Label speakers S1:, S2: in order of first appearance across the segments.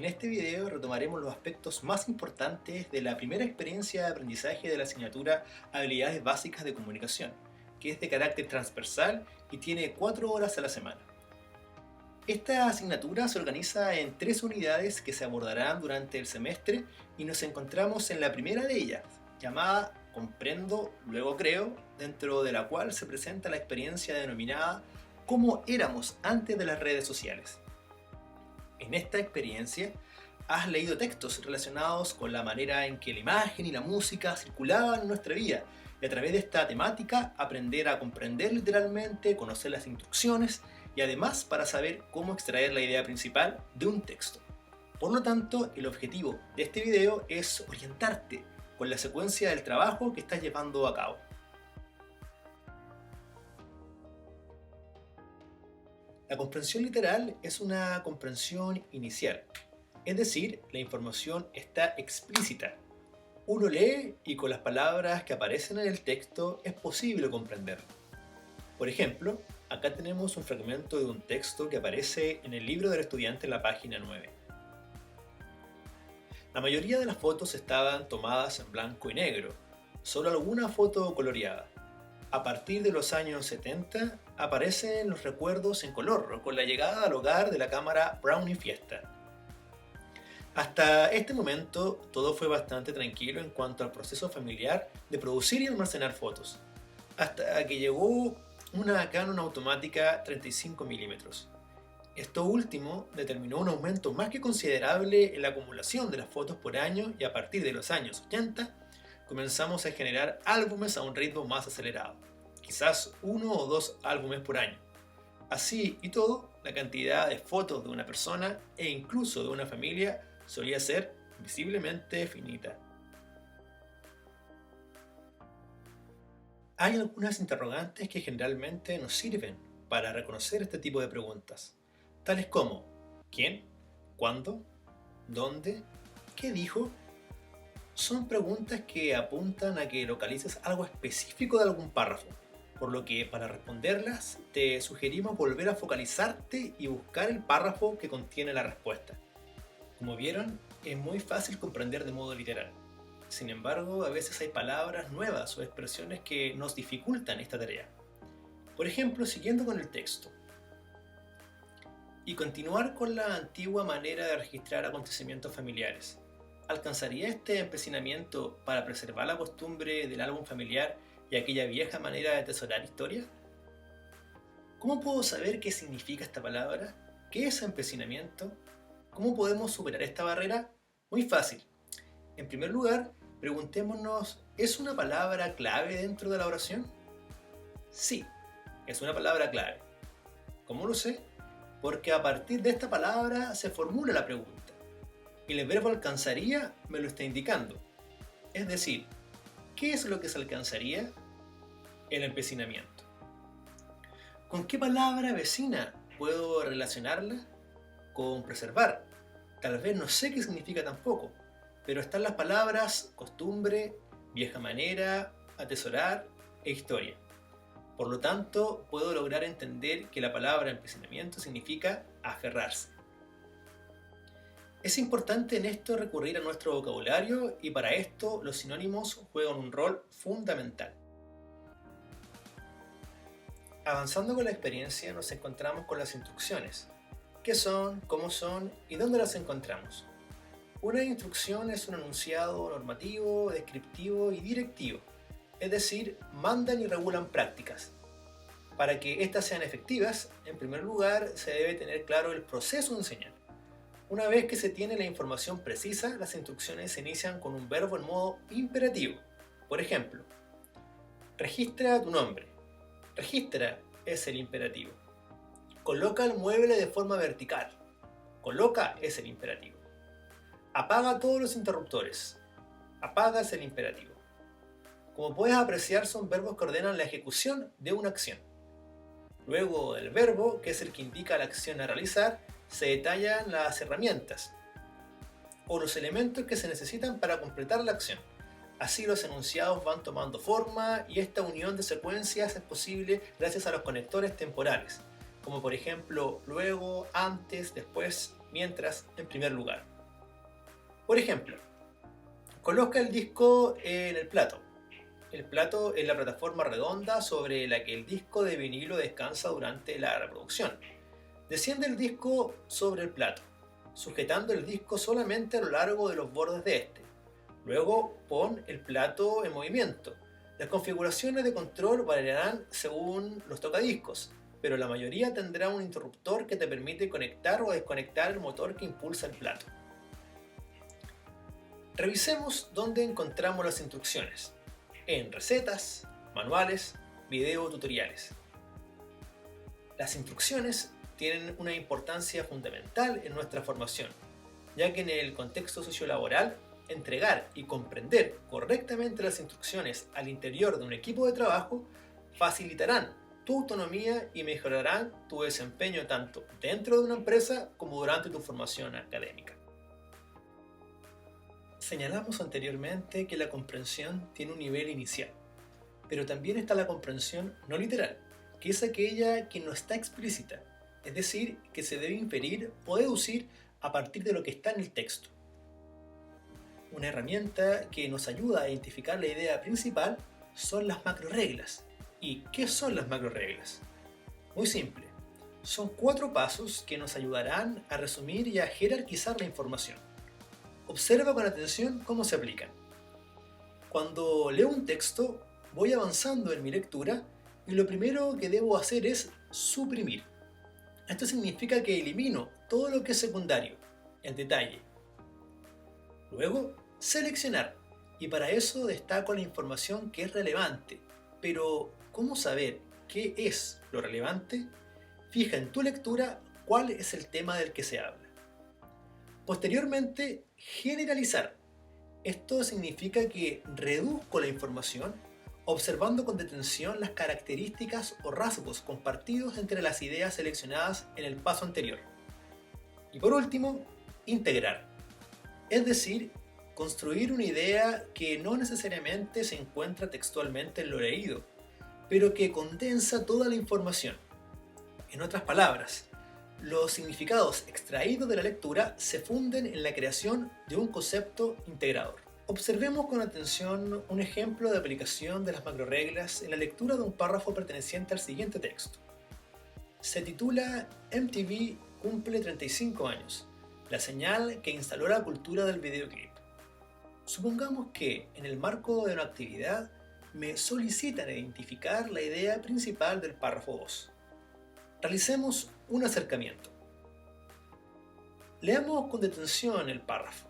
S1: En este video retomaremos los aspectos más importantes de la primera experiencia de aprendizaje de la asignatura Habilidades Básicas de Comunicación, que es de carácter transversal y tiene 4 horas a la semana. Esta asignatura se organiza en 3 unidades que se abordarán durante el semestre y nos encontramos en la primera de ellas, llamada Comprendo, luego creo, dentro de la cual se presenta la experiencia denominada Cómo éramos antes de las redes sociales. En esta experiencia, has leído textos relacionados con la manera en que la imagen y la música circulaban en nuestra vida, y a través de esta temática aprender a comprender literalmente, conocer las instrucciones y además para saber cómo extraer la idea principal de un texto. Por lo tanto, el objetivo de este video es orientarte con la secuencia del trabajo que estás llevando a cabo. La comprensión literal es una comprensión inicial, es decir, la información está explícita. Uno lee y con las palabras que aparecen en el texto es posible comprenderlo. Por ejemplo, acá tenemos un fragmento de un texto que aparece en el libro del estudiante en la página 9. La mayoría de las fotos estaban tomadas en blanco y negro, solo alguna foto coloreada. A partir de los años 70 aparecen los recuerdos en color con la llegada al hogar de la cámara Brownie Fiesta. Hasta este momento todo fue bastante tranquilo en cuanto al proceso familiar de producir y almacenar fotos, hasta que llegó una Canon automática 35 mm. Esto último determinó un aumento más que considerable en la acumulación de las fotos por año y a partir de los años 80 comenzamos a generar álbumes a un ritmo más acelerado, quizás 1 o 2 álbumes por año. Así y todo, la cantidad de fotos de una persona e incluso de una familia solía ser visiblemente finita. Hay algunas interrogantes que generalmente nos sirven para reconocer este tipo de preguntas, tales como ¿quién? ¿Cuándo? ¿Dónde? ¿Qué dijo? Son preguntas que apuntan a que localices algo específico de algún párrafo, por lo que para responderlas te sugerimos volver a focalizarte y buscar el párrafo que contiene la respuesta. Como vieron, es muy fácil comprender de modo literal. Sin embargo, a veces hay palabras nuevas o expresiones que nos dificultan esta tarea. Por ejemplo, siguiendo con el texto. Y continuar con la antigua manera de registrar acontecimientos familiares. ¿Alcanzaría este empecinamiento para preservar la costumbre del álbum familiar y aquella vieja manera de atesorar historia? ¿Cómo puedo saber qué significa esta palabra? ¿Qué es empecinamiento? ¿Cómo podemos superar esta barrera? Muy fácil. En primer lugar, preguntémonos, ¿es una palabra clave dentro de la oración? Sí, es una palabra clave. ¿Cómo lo sé? Porque a partir de esta palabra se formula la pregunta. Y el verbo alcanzaría me lo está indicando. Es decir, ¿qué es lo que se alcanzaría? El empecinamiento. ¿Con qué palabra vecina puedo relacionarla? Con preservar. Tal vez no sé qué significa tampoco, pero están las palabras costumbre, vieja manera, atesorar e historia. Por lo tanto, puedo lograr entender que la palabra empecinamiento significa aferrarse. Es importante en esto recurrir a nuestro vocabulario y para esto los sinónimos juegan un rol fundamental. Avanzando con la experiencia nos encontramos con las instrucciones. ¿Qué son? ¿Cómo son? ¿Y dónde las encontramos? Una instrucción es un enunciado normativo, descriptivo y directivo, es decir, mandan y regulan prácticas. Para que éstas sean efectivas, en primer lugar se debe tener claro el proceso de enseñar. Una vez que se tiene la información precisa, las instrucciones se inician con un verbo en modo imperativo. Por ejemplo, registra tu nombre. Registra es el imperativo. Coloca el mueble de forma vertical. Coloca es el imperativo. Apaga todos los interruptores. Apaga es el imperativo. Como puedes apreciar, son verbos que ordenan la ejecución de una acción. Luego del verbo, que es el que indica la acción a realizar, se detallan las herramientas o los elementos que se necesitan para completar la acción. Así los enunciados van tomando forma y esta unión de secuencias es posible gracias a los conectores temporales, como por ejemplo luego, antes, después, mientras, en primer lugar. Por ejemplo, coloca el disco en el plato. El plato es la plataforma redonda sobre la que el disco de vinilo descansa durante la reproducción. Desciende el disco sobre el plato, sujetando el disco solamente a lo largo de los bordes de este. Luego pon el plato en movimiento. Las configuraciones de control variarán según los tocadiscos, pero la mayoría tendrá un interruptor que te permite conectar o desconectar el motor que impulsa el plato. Revisemos dónde encontramos las instrucciones. En recetas, manuales, video tutoriales. Las instrucciones tienen una importancia fundamental en nuestra formación, ya que en el contexto sociolaboral, entregar y comprender correctamente las instrucciones al interior de un equipo de trabajo facilitarán tu autonomía y mejorarán tu desempeño tanto dentro de una empresa como durante tu formación académica. Señalamos anteriormente que la comprensión tiene un nivel inicial, pero también está la comprensión no literal, que es aquella que no está explícita, es decir, que se debe inferir o deducir a partir de lo que está en el texto. Una herramienta que nos ayuda a identificar la idea principal son las macroreglas. ¿Y qué son las macroreglas? Muy simple, son 4 pasos que nos ayudarán a resumir y a jerarquizar la información. Observa con atención cómo se aplican. Cuando leo un texto, voy avanzando en mi lectura y lo primero que debo hacer es suprimir. Esto significa que elimino todo lo que es secundario, el detalle. Luego, seleccionar. Y para eso destaco la información que es relevante. Pero, ¿cómo saber qué es lo relevante? Fija en tu lectura cuál es el tema del que se habla. Posteriormente, generalizar. Esto significa que reduzco la información observando con detención las características o rasgos compartidos entre las ideas seleccionadas en el paso anterior. Y por último, integrar. Es decir, construir una idea que no necesariamente se encuentra textualmente en lo leído, pero que condensa toda la información. En otras palabras, los significados extraídos de la lectura se funden en la creación de un concepto integrador. Observemos con atención un ejemplo de aplicación de las macroreglas en la lectura de un párrafo perteneciente al siguiente texto. Se titula MTV cumple 35 años, la señal que instaló la cultura del videoclip. Supongamos que, en el marco de una actividad, me solicitan identificar la idea principal del párrafo 2. Realicemos un acercamiento. Leamos con detención el párrafo.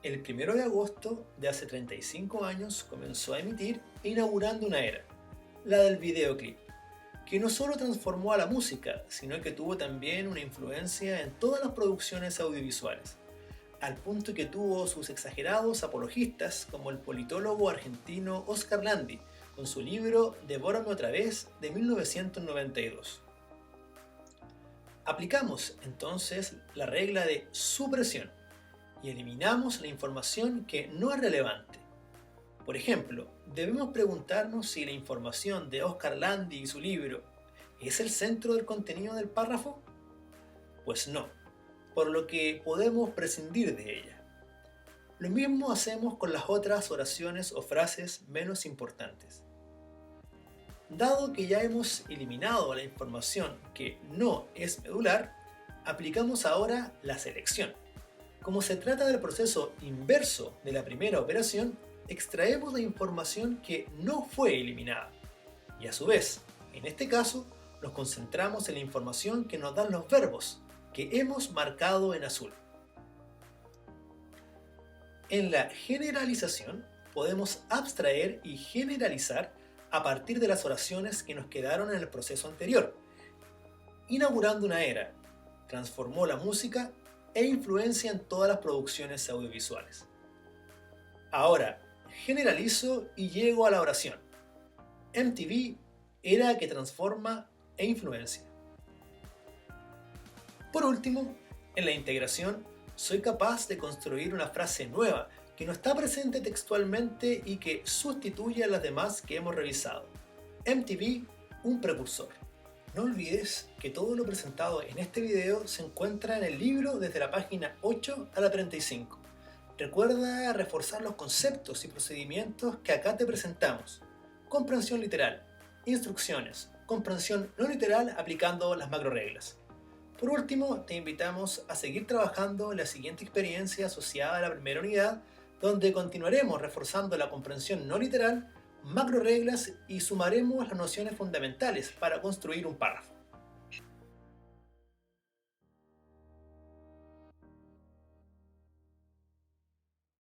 S1: El 1 de agosto de hace 35 años comenzó a emitir inaugurando una era, la del videoclip, que no solo transformó a la música, sino que tuvo también una influencia en todas las producciones audiovisuales, al punto que tuvo sus exagerados apologistas como el politólogo argentino Oscar Landi, con su libro Devórame otra vez de 1992. Aplicamos entonces la regla de supresión y eliminamos la información que no es relevante. Por ejemplo, debemos preguntarnos si la información de Oscar Landi y su libro ¿es el centro del contenido del párrafo? Pues no, por lo que podemos prescindir de ella. Lo mismo hacemos con las otras oraciones o frases menos importantes. Dado que ya hemos eliminado la información que no es medular, aplicamos ahora la selección. Como se trata del proceso inverso de la primera operación, extraemos la información que no fue eliminada. Y a su vez, en este caso, nos concentramos en la información que nos dan los verbos, que hemos marcado en azul. En la generalización, podemos abstraer y generalizar a partir de las oraciones que nos quedaron en el proceso anterior. Inaugurando una era, transformó la música e influencia en todas las producciones audiovisuales. Ahora, generalizo y llego a la oración. MTV, era que transforma e influencia. Por último, en la integración, soy capaz de construir una frase nueva que no está presente textualmente y que sustituye a las demás que hemos revisado. MTV, un precursor. No olvides que todo lo presentado en este video se encuentra en el libro desde la página 8 a la 35. Recuerda reforzar los conceptos y procedimientos que acá te presentamos. Comprensión literal, instrucciones, comprensión no literal aplicando las macroreglas. Por último, te invitamos a seguir trabajando en la siguiente experiencia asociada a la primera unidad, donde continuaremos reforzando la comprensión no literal, macroreglas y sumaremos las nociones fundamentales para construir un párrafo.